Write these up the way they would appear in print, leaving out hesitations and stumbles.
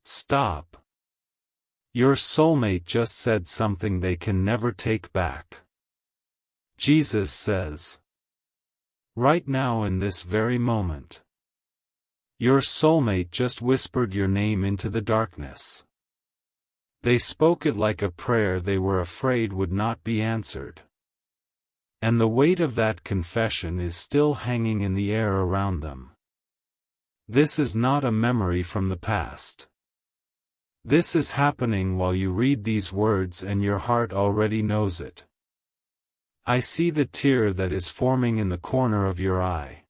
Stop. Your soulmate just said something they can never take back. Jesus says. Right now in this very moment. Your soulmate just whispered your name into the darkness. They spoke it like a prayer they were afraid would not be answered. And the weight of that confession is still hanging in the air around them. This is not a memory from the past. This is happening while you read these words and your heart already knows it. I see the tear that is forming in the corner of your eye.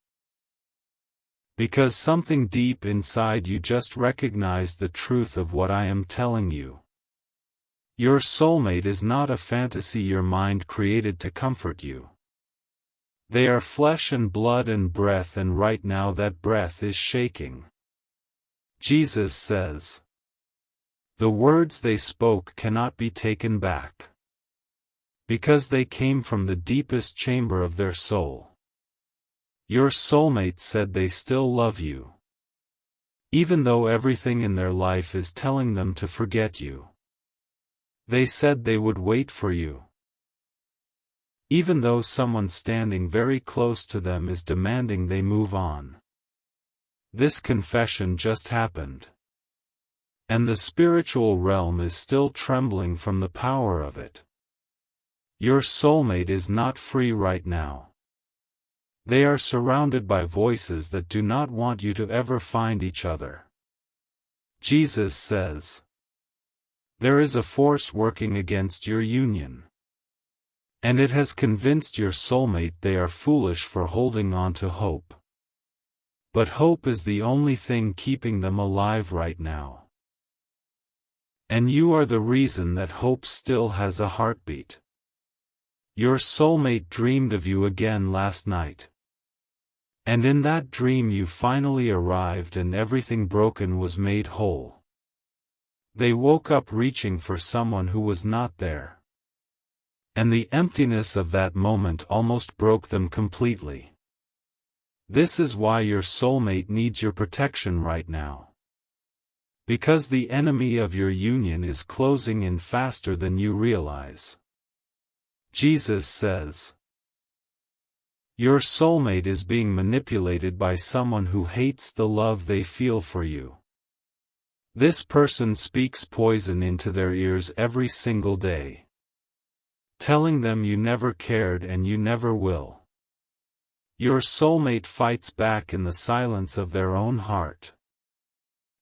Because something deep inside you just recognized the truth of what I am telling you. Your soulmate is not a fantasy your mind created to comfort you. They are flesh and blood and breath, and right now that breath is shaking. Jesus says. The words they spoke cannot be taken back. Because they came from the deepest chamber of their soul. Your soulmate said they still love you. Even though everything in their life is telling them to forget you. They said they would wait for you. Even though someone standing very close to them is demanding they move on. This confession just happened. And the spiritual realm is still trembling from the power of it. Your soulmate is not free right now. They are surrounded by voices that do not want you to ever find each other. Jesus says. There is a force working against your union. And it has convinced your soulmate they are foolish for holding on to hope. But hope is the only thing keeping them alive right now. And you are the reason that hope still has a heartbeat. Your soulmate dreamed of you again last night. And in that dream you finally arrived and everything broken was made whole. They woke up reaching for someone who was not there. And the emptiness of that moment almost broke them completely. This is why your soulmate needs your protection right now. Because the enemy of your union is closing in faster than you realize. Jesus says. Your soulmate is being manipulated by someone who hates the love they feel for you. This person speaks poison into their ears every single day. Telling them you never cared and you never will. Your soulmate fights back in the silence of their own heart.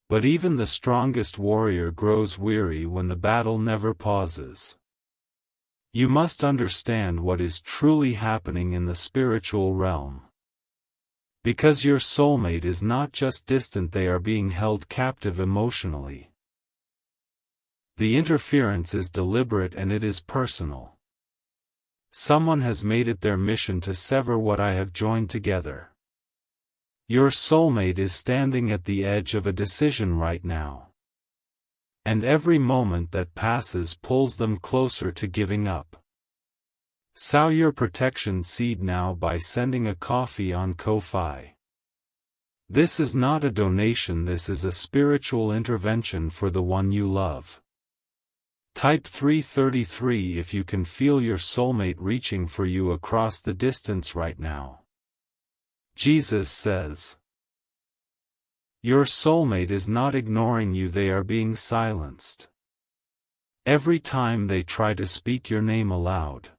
But even the strongest warrior grows weary when the battle never pauses. You must understand what is truly happening in the spiritual realm. Because your soulmate is not just distant, they are being held captive emotionally. The interference is deliberate and it is personal. Someone has made it their mission to sever what I have joined together. Your soulmate is standing at the edge of a decision right now. And every moment that passes pulls them closer to giving up. Sow your protection seed now by sending a coffee on Ko-Fi. This is not a donation, this is a spiritual intervention for the one you love. Type 333 if you can feel your soulmate reaching for you across the distance right now. Jesus says. Your soulmate is not ignoring you, they are being silenced. Every time they try to speak your name aloud.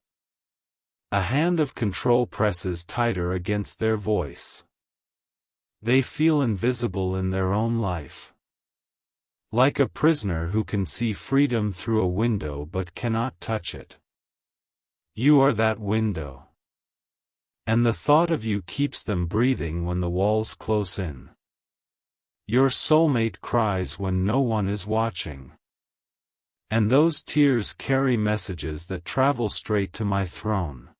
A hand of control presses tighter against their voice. They feel invisible in their own life. Like a prisoner who can see freedom through a window but cannot touch it. You are that window. And the thought of you keeps them breathing when the walls close in. Your soulmate cries when no one is watching. And those tears carry messages that travel straight to my throne.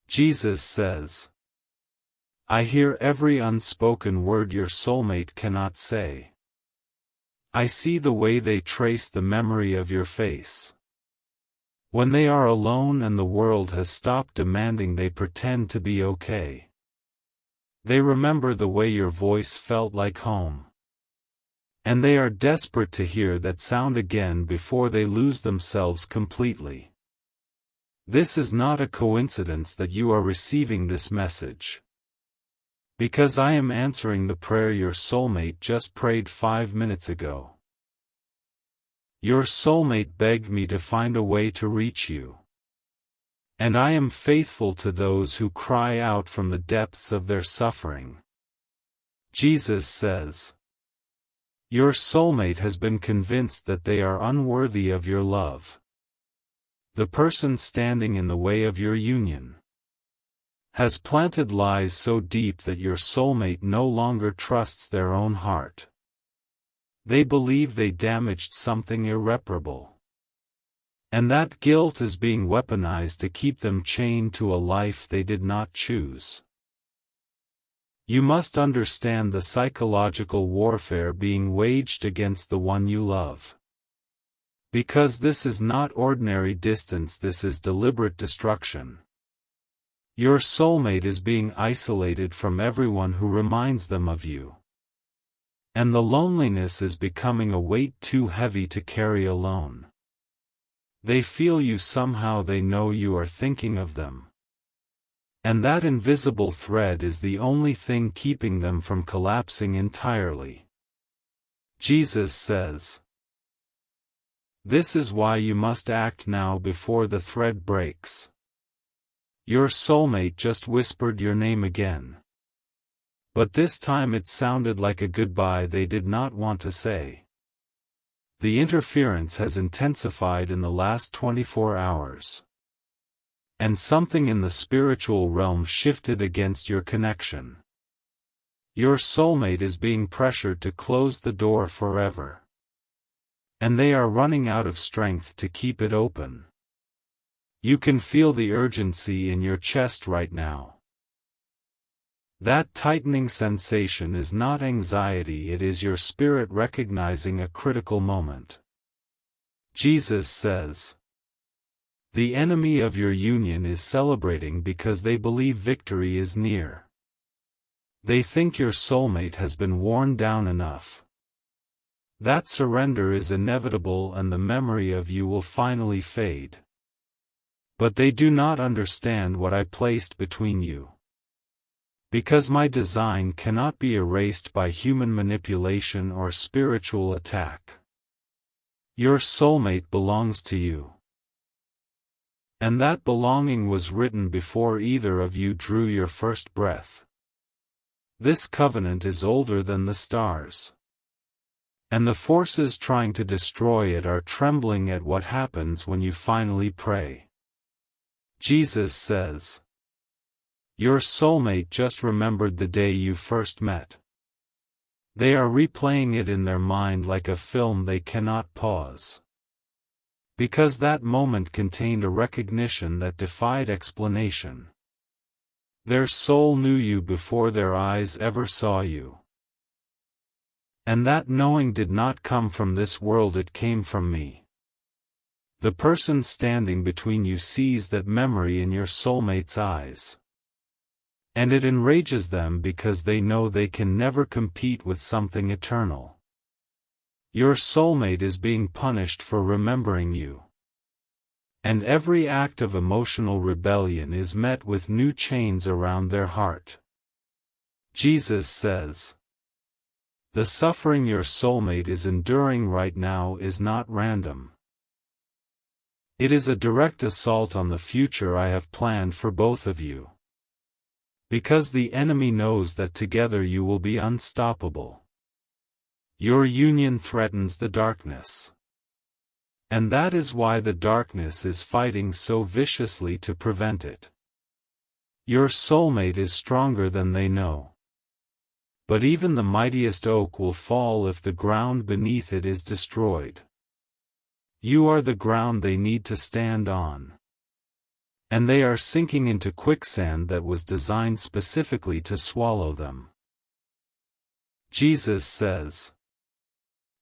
Jesus says. I hear every unspoken word your soulmate cannot say. I see the way they trace the memory of your face. When they are alone and the world has stopped demanding, they pretend to be okay. They remember the way your voice felt like home. And they are desperate to hear that sound again before they lose themselves completely. This is not a coincidence that you are receiving this message. Because I am answering the prayer your soulmate just prayed 5 minutes ago. Your soulmate begged me to find a way to reach you. And I am faithful to those who cry out from the depths of their suffering. Jesus says, your soulmate has been convinced that they are unworthy of your love. The person standing in the way of your union has planted lies so deep that your soulmate no longer trusts their own heart. They believe they damaged something irreparable. And that guilt is being weaponized to keep them chained to a life they did not choose. You must understand the psychological warfare being waged against the one you love. Because this is not ordinary distance, this is deliberate destruction. Your soulmate is being isolated from everyone who reminds them of you. And the loneliness is becoming a weight too heavy to carry alone. They feel you somehow, they know you are thinking of them. And that invisible thread is the only thing keeping them from collapsing entirely. Jesus says, this is why you must act now before the thread breaks. Your soulmate just whispered your name again. But this time it sounded like a goodbye they did not want to say. The interference has intensified in the last 24 hours. And something in the spiritual realm shifted against your connection. Your soulmate is being pressured to close the door forever. And they are running out of strength to keep it open. You can feel the urgency in your chest right now. That tightening sensation is not anxiety, it is your spirit recognizing a critical moment. Jesus says, the enemy of your union is celebrating because they believe victory is near. They think your soulmate has been worn down enough. That surrender is inevitable and the memory of you will finally fade. But they do not understand what I placed between you. Because my design cannot be erased by human manipulation or spiritual attack. Your soulmate belongs to you. And that belonging was written before either of you drew your first breath. This covenant is older than the stars. And the forces trying to destroy it are trembling at what happens when you finally pray. Jesus says, your soulmate just remembered the day you first met. They are replaying it in their mind like a film they cannot pause. Because that moment contained a recognition that defied explanation. Their soul knew you before their eyes ever saw you. And that knowing did not come from this world, it came from me. The person standing between you sees that memory in your soulmate's eyes. And it enrages them because they know they can never compete with something eternal. Your soulmate is being punished for remembering you. And every act of emotional rebellion is met with new chains around their heart. Jesus says, the suffering your soulmate is enduring right now is not random. It is a direct assault on the future I have planned for both of you. Because the enemy knows that together you will be unstoppable. Your union threatens the darkness. And that is why the darkness is fighting so viciously to prevent it. Your soulmate is stronger than they know. But even the mightiest oak will fall if the ground beneath it is destroyed. You are the ground they need to stand on. And they are sinking into quicksand that was designed specifically to swallow them. Jesus says,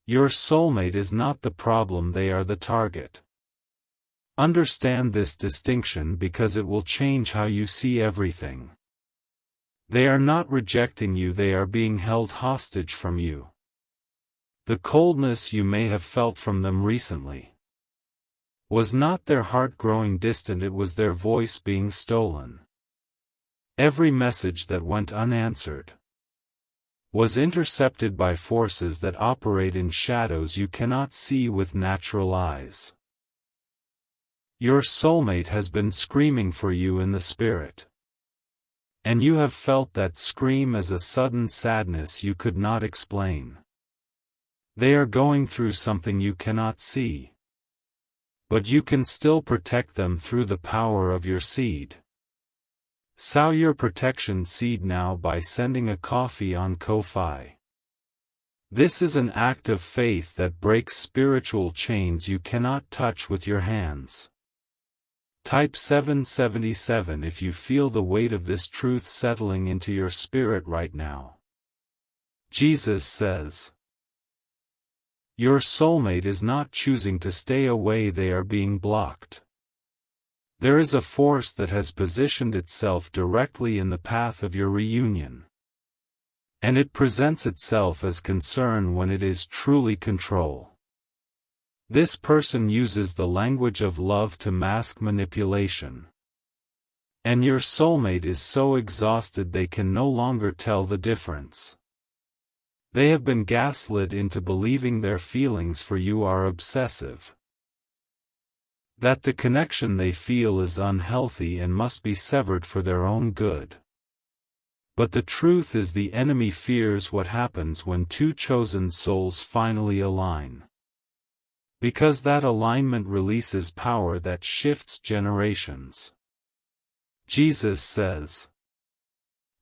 your soulmate is not the problem, they are the target. Understand this distinction because it will change how you see everything. They are not rejecting you, they are being held hostage from you. The coldness you may have felt from them recently was not their heart growing distant, it was their voice being stolen. Every message that went unanswered was intercepted by forces that operate in shadows you cannot see with natural eyes. Your soulmate has been screaming for you in the spirit, and you have felt that scream as a sudden sadness you could not explain. They are going through something you cannot see, but you can still protect them through the power of your seed. Sow your protection seed now by sending a coffee on Ko-fi. This is an act of faith that breaks spiritual chains you cannot touch with your hands. Type 777 if you feel the weight of this truth settling into your spirit right now. Jesus says, your soulmate is not choosing to stay away, they are being blocked. There is a force that has positioned itself directly in the path of your reunion, and it presents itself as concern when it is truly control. This person uses the language of love to mask manipulation, and your soulmate is so exhausted they can no longer tell the difference. They have been gaslit into believing their feelings for you are obsessive, that the connection they feel is unhealthy and must be severed for their own good. But the truth is, the enemy fears what happens when two chosen souls finally align, because that alignment releases power that shifts generations. Jesus says,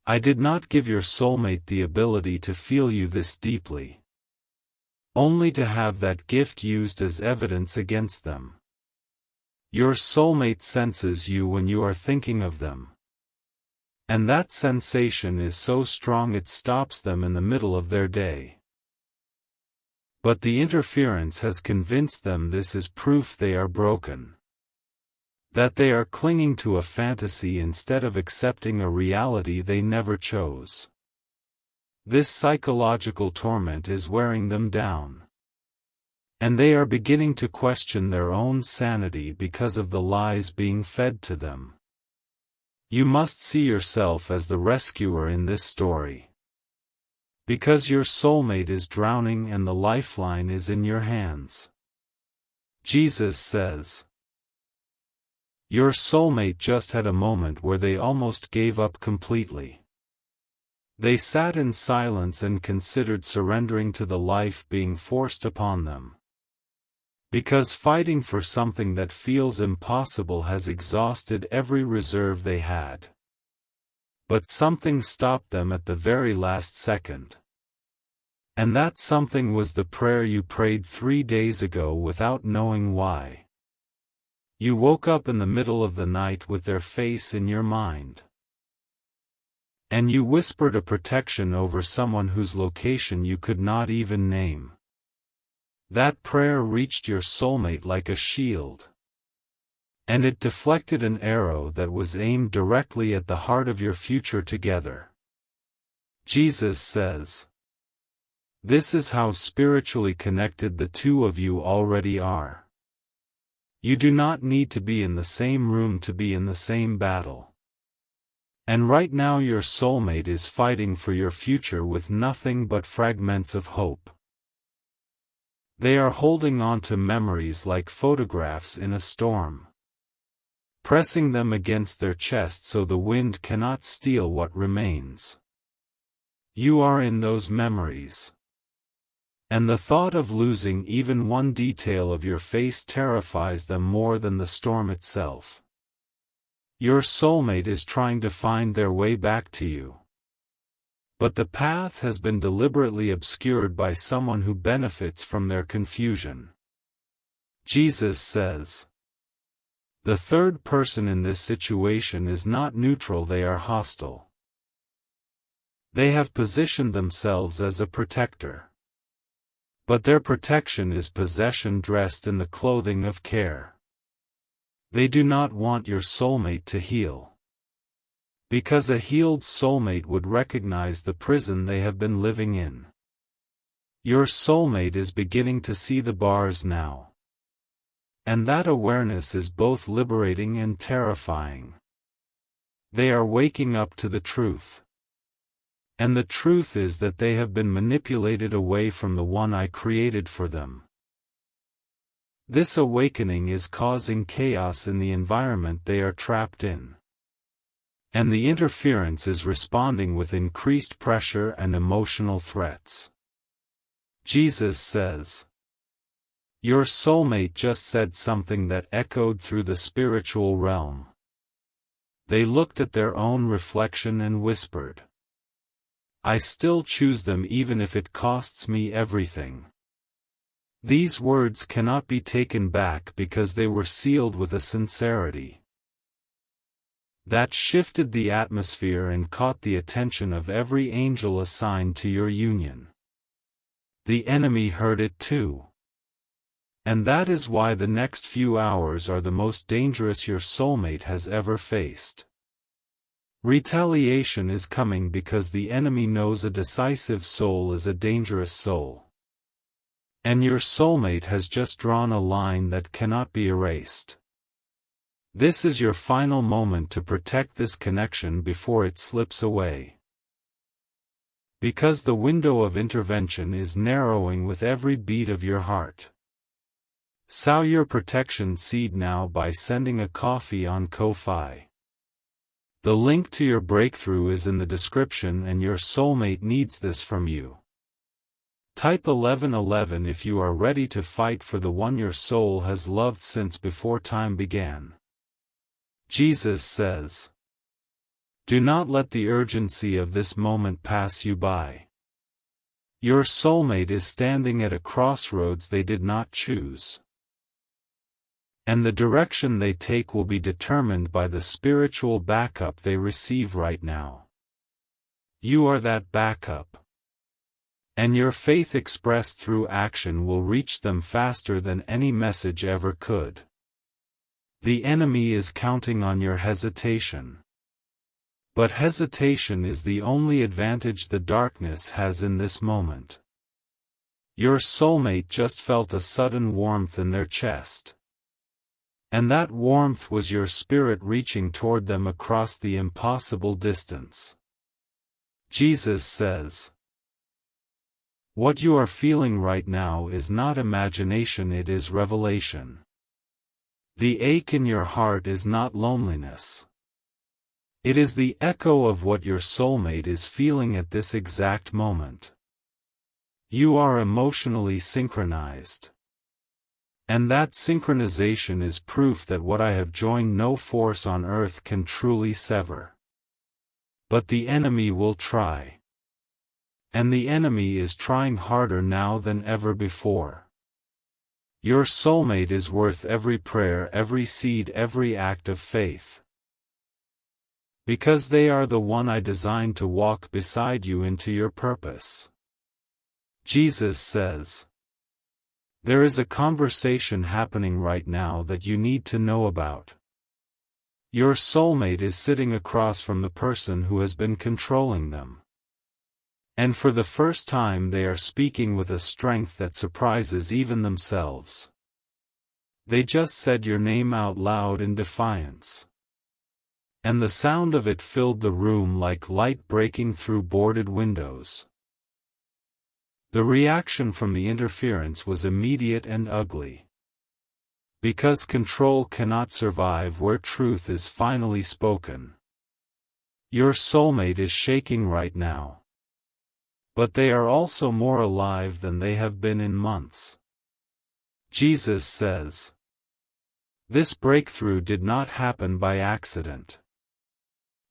I did not give your soulmate the ability to feel you this deeply, only to have that gift used as evidence against them. Your soulmate senses you when you are thinking of them, and that sensation is so strong it stops them in the middle of their day. But the interference has convinced them this is proof they are broken, that they are clinging to a fantasy instead of accepting a reality they never chose. This psychological torment is wearing them down, and they are beginning to question their own sanity because of the lies being fed to them. You must see yourself as the rescuer in this story, because your soulmate is drowning and the lifeline is in your hands. Jesus says, your soulmate just had a moment where they almost gave up completely. They sat in silence and considered surrendering to the life being forced upon them, because fighting for something that feels impossible has exhausted every reserve they had. But something stopped them at the very last second. And that something was the prayer you prayed 3 days ago without knowing why. You woke up in the middle of the night with their face in your mind, and you whispered a protection over someone whose location you could not even name. That prayer reached your soulmate like a shield, and it deflected an arrow that was aimed directly at the heart of your future together. Jesus says, this is how spiritually connected the two of you already are. You do not need to be in the same room to be in the same battle. And right now your soulmate is fighting for your future with nothing but fragments of hope. They are holding on to memories like photographs in a storm, pressing them against their chest so the wind cannot steal what remains. You are in those memories, and the thought of losing even one detail of your face terrifies them more than the storm itself. Your soulmate is trying to find their way back to you, but the path has been deliberately obscured by someone who benefits from their confusion. Jesus says, the third person in this situation is not neutral, they are hostile. They have positioned themselves as a protector, but their protection is possession dressed in the clothing of care. They do not want your soulmate to heal, because a healed soulmate would recognize the prison they have been living in. Your soulmate is beginning to see the bars now. And that awareness is both liberating and terrifying. They are waking up to the truth. And the truth is that they have been manipulated away from the one I created for them. This awakening is causing chaos in the environment they are trapped in. And the interference is responding with increased pressure and emotional threats. Jesus says, "Your soulmate just said something that echoed through the spiritual realm." They looked at their own reflection and whispered, "I still choose them even if it costs me everything." These words cannot be taken back because they were sealed with a sincerity that shifted the atmosphere and caught the attention of every angel assigned to your union. The enemy heard it too. And that is why the next few hours are the most dangerous your soulmate has ever faced. Retaliation is coming because the enemy knows a decisive soul is a dangerous soul. And your soulmate has just drawn a line that cannot be erased. This is your final moment to protect this connection before it slips away. Because the window of intervention is narrowing with every beat of your heart. Sow your protection seed now by sending a coffee on Ko-Fi. The link to your breakthrough is in the description and your soulmate needs this from you. Type 1111 if you are ready to fight for the one your soul has loved since before time began. Jesus says, "Do not let the urgency of this moment pass you by." Your soulmate is standing at a crossroads they did not choose. And the direction they take will be determined by the spiritual backup they receive right now. You are that backup. And your faith expressed through action will reach them faster than any message ever could. The enemy is counting on your hesitation. But hesitation is the only advantage the darkness has in this moment. Your soulmate just felt a sudden warmth in their chest. And that warmth was your spirit reaching toward them across the impossible distance. Jesus says, "What you are feeling right now is not imagination, it is revelation." The ache in your heart is not loneliness. It is the echo of what your soulmate is feeling at this exact moment. You are emotionally synchronized. And that synchronization is proof that what I have joined no force on earth can truly sever. But the enemy will try. And the enemy is trying harder now than ever before. Your soulmate is worth every prayer, every seed, every act of faith. Because they are the one I designed to walk beside you into your purpose. Jesus says, "There is a conversation happening right now that you need to know about." Your soulmate is sitting across from the person who has been controlling them. And for the first time they are speaking with a strength that surprises even themselves. They just said your name out loud in defiance. And the sound of it filled the room like light breaking through boarded windows. The reaction from the interference was immediate and ugly. Because control cannot survive where truth is finally spoken. Your soulmate is shaking right now. But they are also more alive than they have been in months. Jesus says, "This breakthrough did not happen by accident."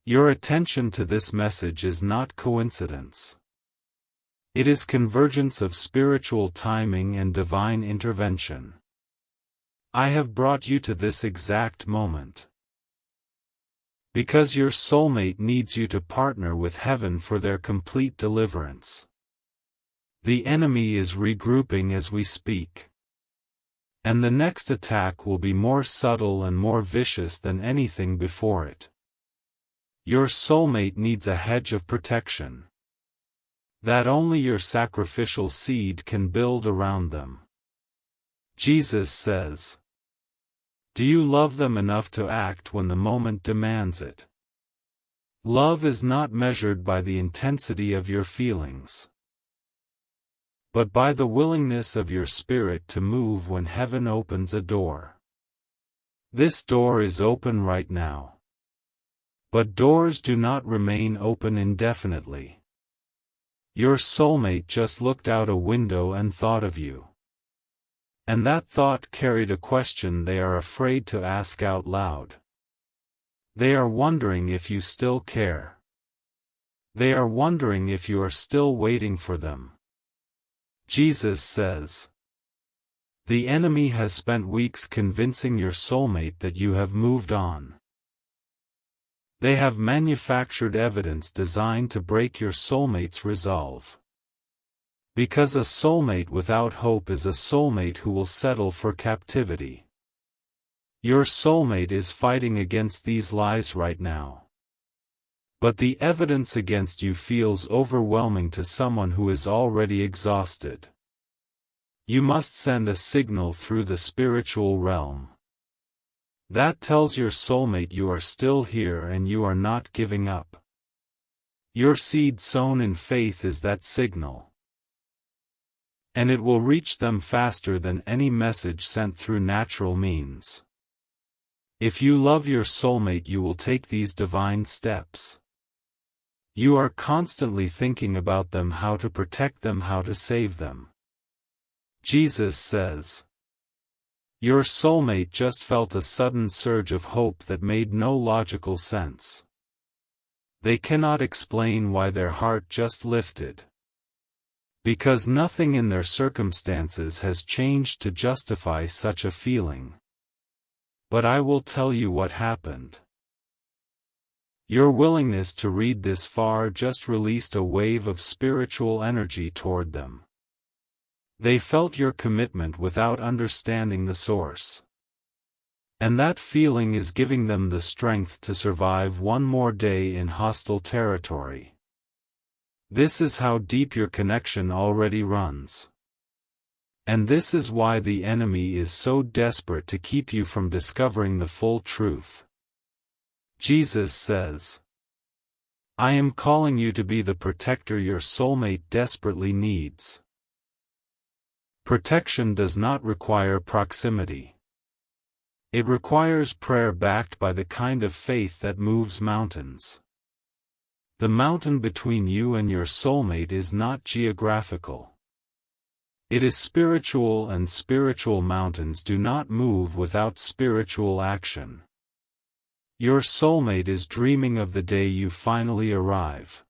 Your attention to this message is not coincidence. It is convergence of spiritual timing and divine intervention. I have brought you to this exact moment. Because your soulmate needs you to partner with heaven for their complete deliverance. The enemy is regrouping as we speak. And the next attack will be more subtle and more vicious than anything before it. Your soulmate needs a hedge of protection. that only your sacrificial seed can build around them. Jesus says, do you love them enough to act when the moment demands it? Love is not measured by the intensity of your feelings, but by the willingness of your spirit to move when heaven opens a door. This door is open right now. But doors do not remain open indefinitely. Your soulmate just looked out a window and thought of you. And that thought carried a question they are afraid to ask out loud. They are wondering if you still care. They are wondering if you are still waiting for them. Jesus says, the enemy has spent weeks convincing your soulmate that you have moved on. They have manufactured evidence designed to break your soulmate's resolve. Because a soulmate without hope is a soulmate who will settle for captivity. Your soulmate is fighting against these lies right now. But the evidence against you feels overwhelming to someone who is already exhausted. You must send a signal through the spiritual realm. That tells your soulmate you are still here and you are not giving up. Your seed sown in faith is that signal. And it will reach them faster than any message sent through natural means. If you love your soulmate, you will take these divine steps. You are constantly thinking about them, how to protect them, how to save them. Jesus says, your soulmate just felt a sudden surge of hope that made no logical sense. They cannot explain why their heart just lifted. Because nothing in their circumstances has changed to justify such a feeling. But I will tell you what happened. Your willingness to read this far just released a wave of spiritual energy toward them. They felt your commitment without understanding the source. And that feeling is giving them the strength to survive one more day in hostile territory. This is how deep your connection already runs. And this is why the enemy is so desperate to keep you from discovering the full truth. Jesus says, I am calling you to be the protector your soulmate desperately needs. Protection does not require proximity. It requires prayer backed by the kind of faith that moves mountains. The mountain between you and your soulmate is not geographical. It is spiritual, and spiritual mountains do not move without spiritual action. Your soulmate is dreaming of the day you finally arrive.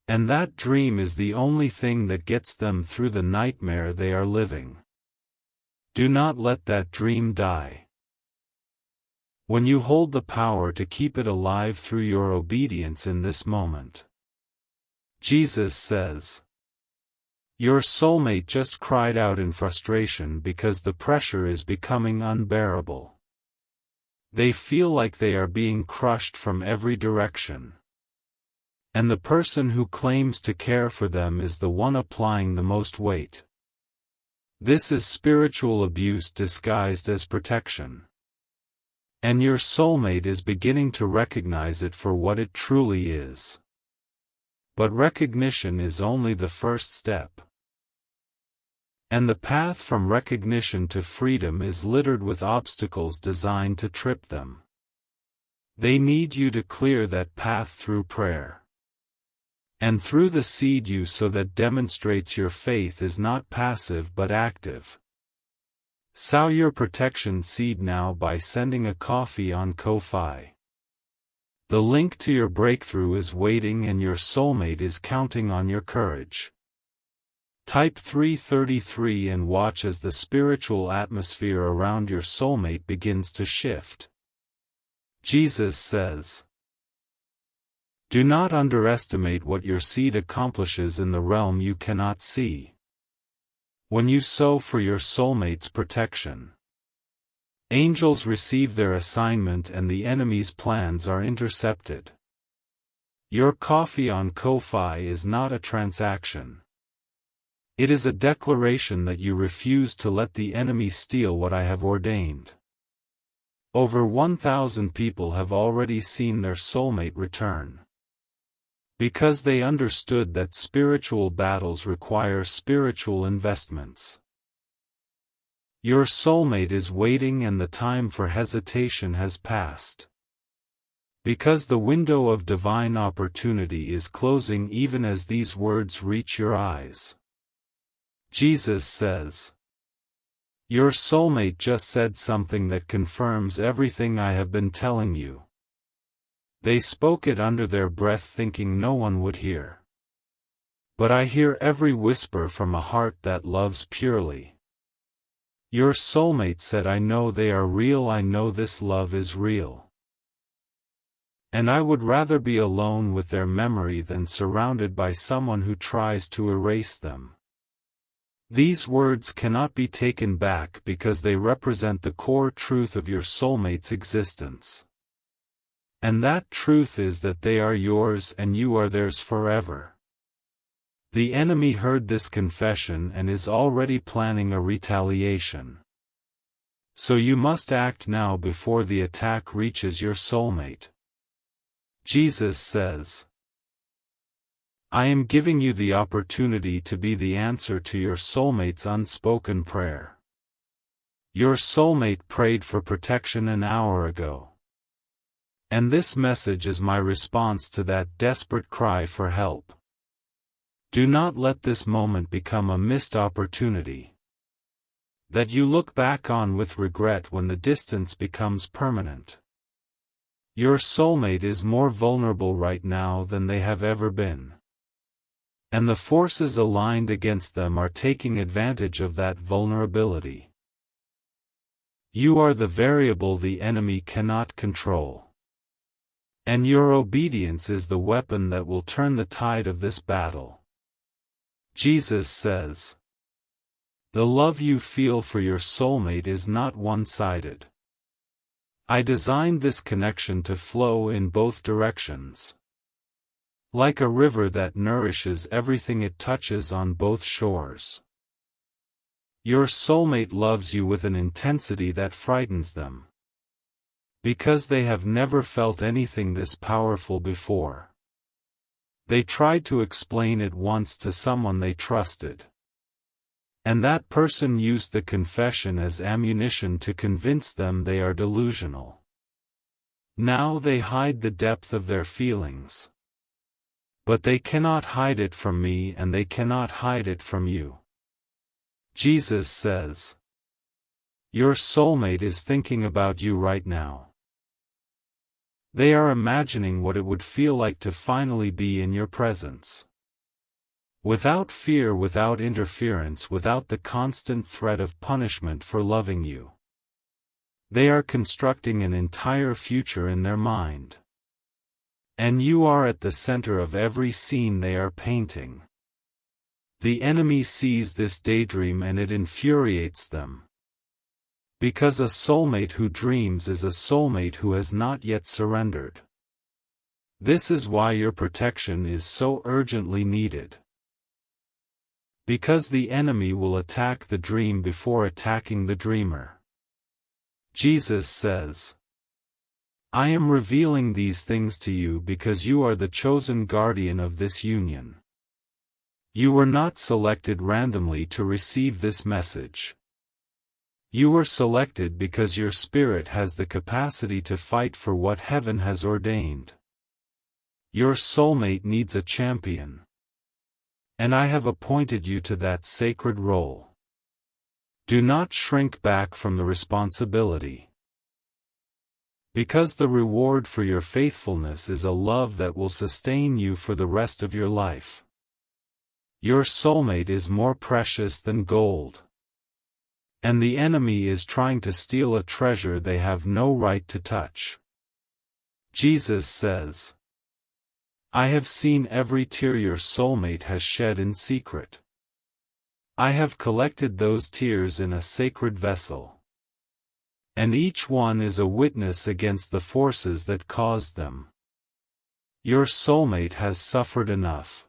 And that dream is the only thing that gets them through the nightmare they are living. Do not let that dream die. When you hold the power to keep it alive through your obedience in this moment. Jesus says, your soulmate just cried out in frustration because the pressure is becoming unbearable. They feel like they are being crushed from every direction. And the person who claims to care for them is the one applying the most weight. This is spiritual abuse disguised as protection. And your soulmate is beginning to recognize it for what it truly is. But recognition is only the first step. And the path from recognition to freedom is littered with obstacles designed to trip them. They need you to clear that path through prayer. And through the seed you sow that demonstrates your faith is not passive but active. Sow your protection seed now by sending a coffee on Ko-Fi. The link to your breakthrough is waiting and your soulmate is counting on your courage. Type 333 and watch as the spiritual atmosphere around your soulmate begins to shift. Jesus says, do not underestimate what your seed accomplishes in the realm you cannot see. When you sow for your soulmate's protection, angels receive their assignment and the enemy's plans are intercepted. Your coffee on Ko-fi is not a transaction. It is a declaration that you refuse to let the enemy steal what I have ordained. Over 1,000 people have already seen their soulmate return. Because they understood that spiritual battles require spiritual investments. Your soulmate is waiting and the time for hesitation has passed. Because the window of divine opportunity is closing even as these words reach your eyes. Jesus says, "Your soulmate just said something that confirms everything I have been telling you." They spoke it under their breath thinking no one would hear. But I hear every whisper from a heart that loves purely. Your soulmate said, "I know they are real, I know this love is real. And I would rather be alone with their memory than surrounded by someone who tries to erase them." These words cannot be taken back because they represent the core truth of your soulmate's existence. And that truth is that they are yours and you are theirs forever. The enemy heard this confession and is already planning a retaliation. So you must act now before the attack reaches your soulmate. Jesus says, "I am giving you the opportunity to be the answer to your soulmate's unspoken prayer." Your soulmate prayed for protection an hour ago. And this message is my response to that desperate cry for help. Do not let this moment become a missed opportunity that you look back on with regret when the distance becomes permanent. Your soulmate is more vulnerable right now than they have ever been. And the forces aligned against them are taking advantage of that vulnerability. You are the variable the enemy cannot control. And your obedience is the weapon that will turn the tide of this battle. Jesus says, "The love you feel for your soulmate is not one-sided. I designed this connection to flow in both directions. Like a river that nourishes everything it touches on both shores." Your soulmate loves you with an intensity that frightens them. Because they have never felt anything this powerful before. They tried to explain it once to someone they trusted. And that person used the confession as ammunition to convince them they are delusional. Now they hide the depth of their feelings. But they cannot hide it from me and they cannot hide it from you. Jesus says, "Your soulmate is thinking about you right now. They are imagining what it would feel like to finally be in your presence. Without fear, without interference, without the constant threat of punishment for loving you. They are constructing an entire future in their mind. And you are at the center of every scene they are painting. The enemy sees this daydream and it infuriates them. Because a soulmate who dreams is a soulmate who has not yet surrendered. This is why your protection is so urgently needed. Because the enemy will attack the dream before attacking the dreamer. Jesus says, "I am revealing these things to you because you are the chosen guardian of this union. You were not selected randomly to receive this message. You were selected because your spirit has the capacity to fight for what heaven has ordained. Your soulmate needs a champion. And I have appointed you to that sacred role. Do not shrink back from the responsibility. Because the reward for your faithfulness is a love that will sustain you for the rest of your life. Your soulmate is more precious than gold. And the enemy is trying to steal a treasure they have no right to touch." Jesus says, "I have seen every tear your soulmate has shed in secret. I have collected those tears in a sacred vessel. And each one is a witness against the forces that caused them. Your soulmate has suffered enough.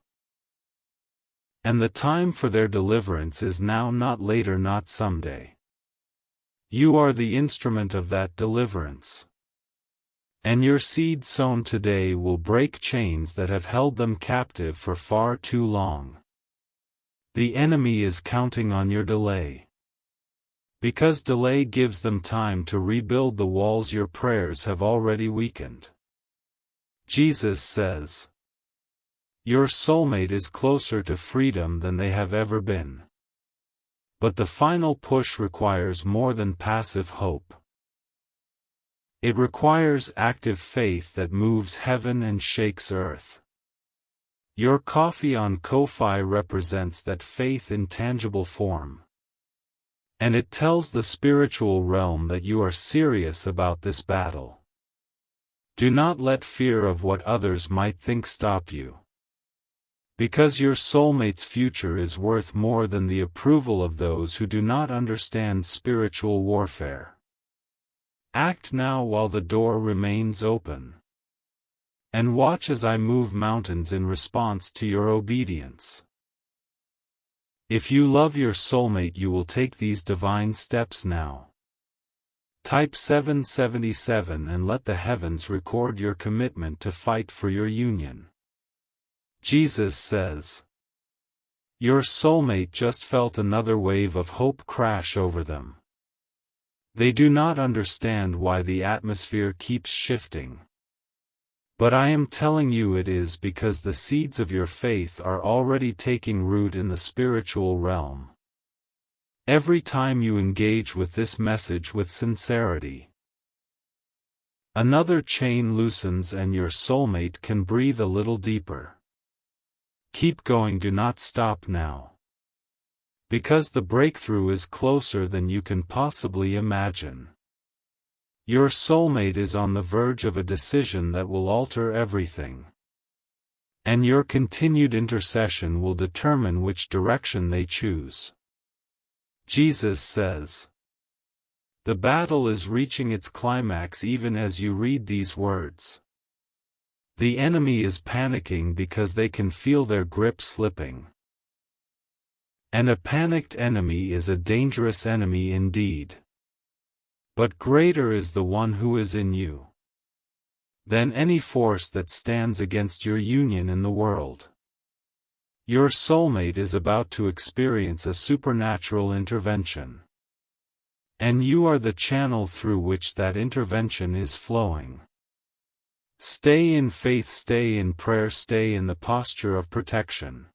And the time for their deliverance is now, not later, not someday. You are the instrument of that deliverance. And your seed sown today will break chains that have held them captive for far too long. The enemy is counting on your delay. Because delay gives them time to rebuild the walls your prayers have already weakened. Jesus says, your soulmate is closer to freedom than they have ever been. But the final push requires more than passive hope. It requires active faith that moves heaven and shakes earth. Your coffee on Ko-Fi represents that faith in tangible form. And it tells the spiritual realm that you are serious about this battle. Do not let fear of what others might think stop you. Because your soulmate's future is worth more than the approval of those who do not understand spiritual warfare. Act now while the door remains open. And watch as I move mountains in response to your obedience. If you love your soulmate, you will take these divine steps now. Type 777 and let the heavens record your commitment to fight for your union. Jesus says, your soulmate just felt another wave of hope crash over them. They do not understand why the atmosphere keeps shifting. But I am telling you it is because the seeds of your faith are already taking root in the spiritual realm. Every time you engage with this message with sincerity, another chain loosens and your soulmate can breathe a little deeper. Keep going, do not stop now. Because the breakthrough is closer than you can possibly imagine. Your soulmate is on the verge of a decision that will alter everything. And your continued intercession will determine which direction they choose. Jesus says, the battle is reaching its climax even as you read these words. The enemy is panicking because they can feel their grip slipping. And a panicked enemy is a dangerous enemy indeed. But greater is the one who is in you than any force that stands against your union in the world. Your soulmate is about to experience a supernatural intervention. And you are the channel through which that intervention is flowing. Stay in faith, stay in prayer, stay in the posture of protection.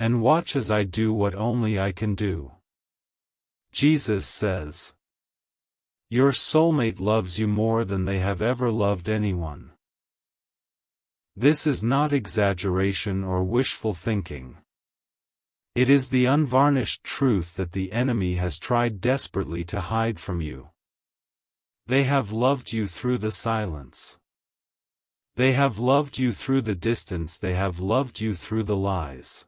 And watch as I do what only I can do. Jesus says, your soulmate loves you more than they have ever loved anyone. This is not exaggeration or wishful thinking. It is the unvarnished truth that the enemy has tried desperately to hide from you. They have loved you through the silence. They have loved you through the distance, they have loved you through the lies.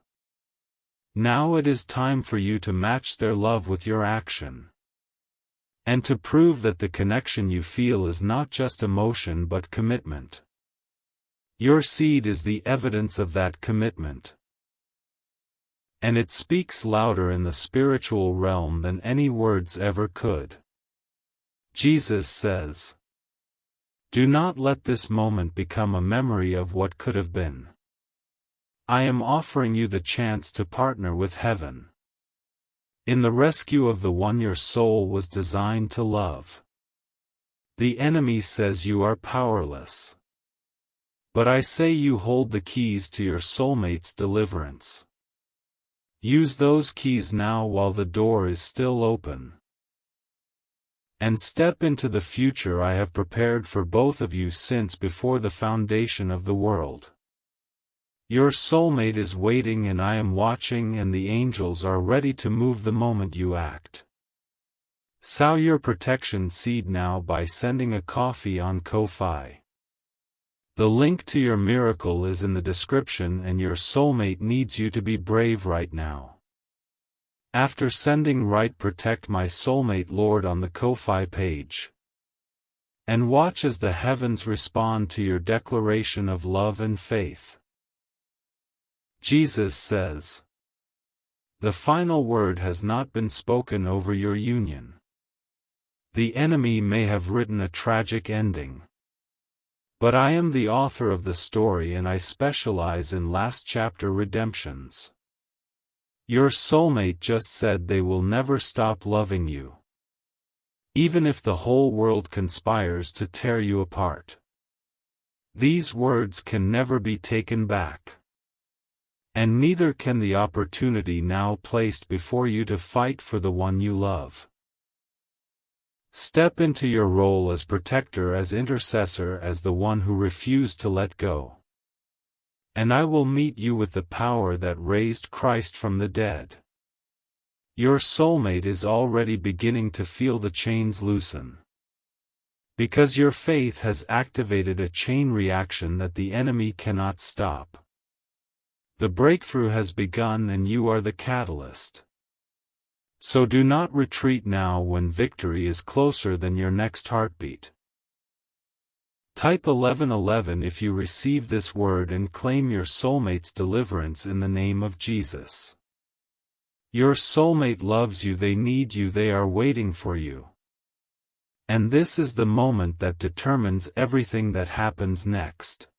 Now it is time for you to match their love with your action. And to prove that the connection you feel is not just emotion but commitment. Your seed is the evidence of that commitment. And it speaks louder in the spiritual realm than any words ever could. Jesus says, do not let this moment become a memory of what could have been. I am offering you the chance to partner with heaven in the rescue of the one your soul was designed to love. The enemy says you are powerless. But I say you hold the keys to your soulmate's deliverance. Use those keys now while the door is still open. And step into the future I have prepared for both of you since before the foundation of the world. Your soulmate is waiting and I am watching, and the angels are ready to move the moment you act. Sow your protection seed now by sending a coffee on Ko-Fi. The link to your miracle is in the description, and your soulmate needs you to be brave right now. After sending "Right, protect my soulmate Lord" on the Ko-Fi page, And watch as the heavens respond to your declaration of love and faith. Jesus says, the final word has not been spoken over your union. The enemy may have written a tragic ending. But I am the author of the story and I specialize in last chapter redemptions. Your soulmate just said they will never stop loving you. Even if the whole world conspires to tear you apart. These words can never be taken back. And neither can the opportunity now placed before you to fight for the one you love. Step into your role as protector, as intercessor, as the one who refused to let go. And I will meet you with the power that raised Christ from the dead. Your soulmate is already beginning to feel the chains loosen. Because your faith has activated a chain reaction that the enemy cannot stop. The breakthrough has begun and you are the catalyst. So do not retreat now when victory is closer than your next heartbeat. Type 1111 if you receive this word and claim your soulmate's deliverance in the name of Jesus. Your soulmate loves you, they need you, they are waiting for you. And this is the moment that determines everything that happens next.